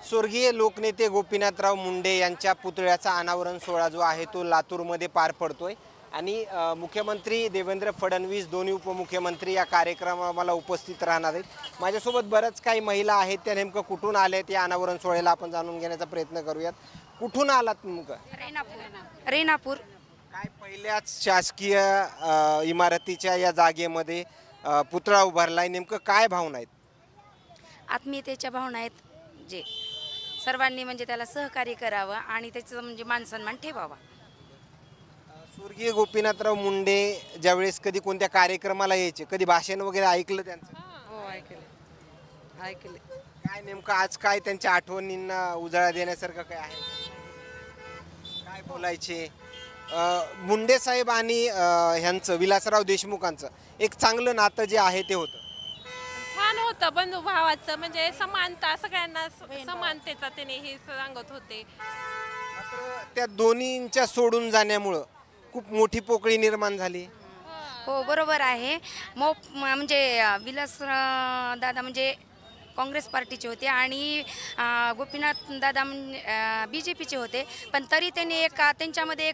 स्वर्गीय लोकनेते गोपीनाथराव मुंडे यांच्या पुतळ्याचा अनावरण सोहळा जो आहे तो लातूरमध्ये पार पडतोय आणि मुख्यमंत्री देवेंद्र फडणवीस, दोन्ही उपमुख्यमंत्री या कार्यक्रमाला उपस्थित राहणार आहेत। माझ्यासोबत बरंच काही महिला आहेत, त्या नेमकं कुठून आल्यात या अनावरण सोहळ्याला आपण जाणून घेण्याचा प्रयत्न करूयात। कुठून आलात नेमकं? रेणापूर। काय पहिल्याच शासकीय इमारतीच्या या जागेमध्ये पुतळा उभारलाय, नेमकं काय भावना आहेत? आत्मीयतेच्या भावना आहेत, जे सर्वांनी म्हणजे त्याला सहकार्य करावं आणि त्याचं म्हणजे मानसन्मान ठेवावा। स्वर्गीय गोपीनाथराव मुंडे ज्यावेळेस कधी कोणत्या कार्यक्रमाला यायचे, कधी भाषण वगैरे ऐकलं त्यांचं? हो, ऐकले। काय नेमकं आज काय त्यांच्या आठवणींना उजाळा देण्यासारखं काय आहे? काय बोलायचे? मुंडे साहेब आणि ह्यांचं विलासराव देशमुखांचं एक चांगलं नातं जे आहे ते होतं, छान होतं बंधू भावाचं, म्हणजे समानता, सगळ्यांना समानतेचा त्याने हे सांगत होते। मात्र त्या दोन्हींच्या सोडून जाण्यामुळं खूप मोठी पोकळी निर्माण झाली। हो, बरोबर आहे। म्हणजे विलास दादा म्हणजे काँग्रेस पार्टीचे होते आणि गोपीनाथ दादा BJPचे होते, पण तरी त्यांनी त्यांच्यामध्ये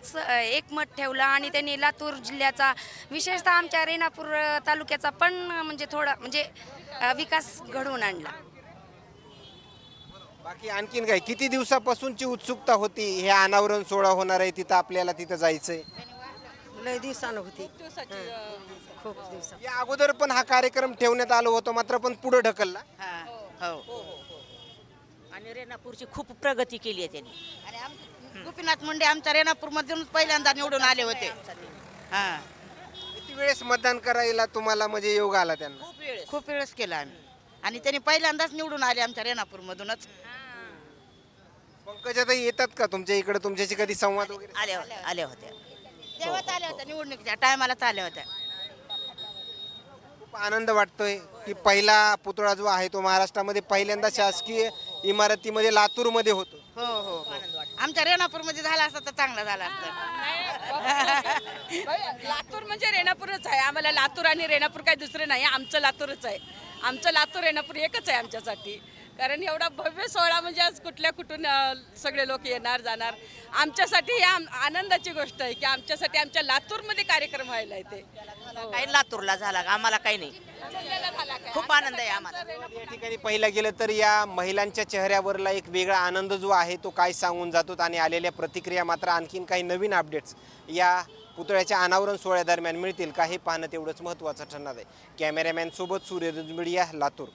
एक मत ठेवलं आणि त्यांनी लातूर जिल्ह्याचा, विशेषतः आमच्या रेणापूर तालुक्याचा पण म्हणजे थोडा म्हणजे विकास घडवून आणला। बाकी आणखीन काय, किती दिवसापासूनची उत्सुकता होती हे अनावरण सोहळा होणार आहे तिथं, आपल्याला तिथं जायचंय? लय दिवसानं होती, खूप दिवस। या अगोदर पण हा कार्यक्रम ठेवण्यात आलं होतं, मात्र पण पुढे ढकलला। हो, आणि रेणापूरची खूप प्रगती केली आहे त्यांनी। आणि गोपीनाथ मुंडे आमच्या रेणापूर मधून पहिल्यांदा निवडून आले होते। किती वेळेस मतदान करायला तुम्हाला म्हणजे योग आला त्यांना? खूप वेळेस केला आम्ही, आणि त्यांनी पहिल्यांदाच निवडून आले आमच्या रेणापूर मधूनच। पंकजाताई येतात का तुमच्या इकडे? तुमच्याशी कधी संवाद वगैरे? आल्या होत्या तेव्हाच आल्या होत्या, निवडणुकीच्या टायमालाच आल्या होत्या। खूप आनंद वाटतोय की पहिला पुतळा जो आहे तो महाराष्ट्रामध्ये पहिल्यांदा शासकीय इमारतीमध्ये लातूरमध्ये होतो। हो, आमच्या रेणापूर मध्ये झाला असता तर चांगला झाला असता। लातूर म्हणजे रेणापूरच आहे, आम्हाला लातूर आणि रेणापूर काही दुसरे नाही, आमचं लातूरच आहे। आमचं लातूर रेणापूर एकच आहे आमच्यासाठी, कारण एवढा भव्य सोहळा म्हणजे आज कुठून सगळे लोक येणार जाणार, आमच्यासाठी ही आनंदाची गोष्ट आहे की आमच्यासाठी आमच्या लातूरमध्ये कार्यक्रम व्हायला येते। काही लातूरला झाला, आम्हाला काही नाही, खूप आनंद आहे आम्हाला। या ठिकाणी पाहिलं गेलं तर या महिलांच्या चेहऱ्यावरला एक वेगळा आनंद जो आहे तो काय सांगून जातो, आणि आलेल्या प्रतिक्रिया मात्र आणखीन काही नवीन अपडेट्स या पुतळ्याच्या अनावरण सोहळ्यादरम्यान मिळतील का हे पाहणं तेवढंच महत्त्वाचं ठरणार आहे। कॅमेरामॅन सोबत सूर्यदुज मीडिया, लातूर।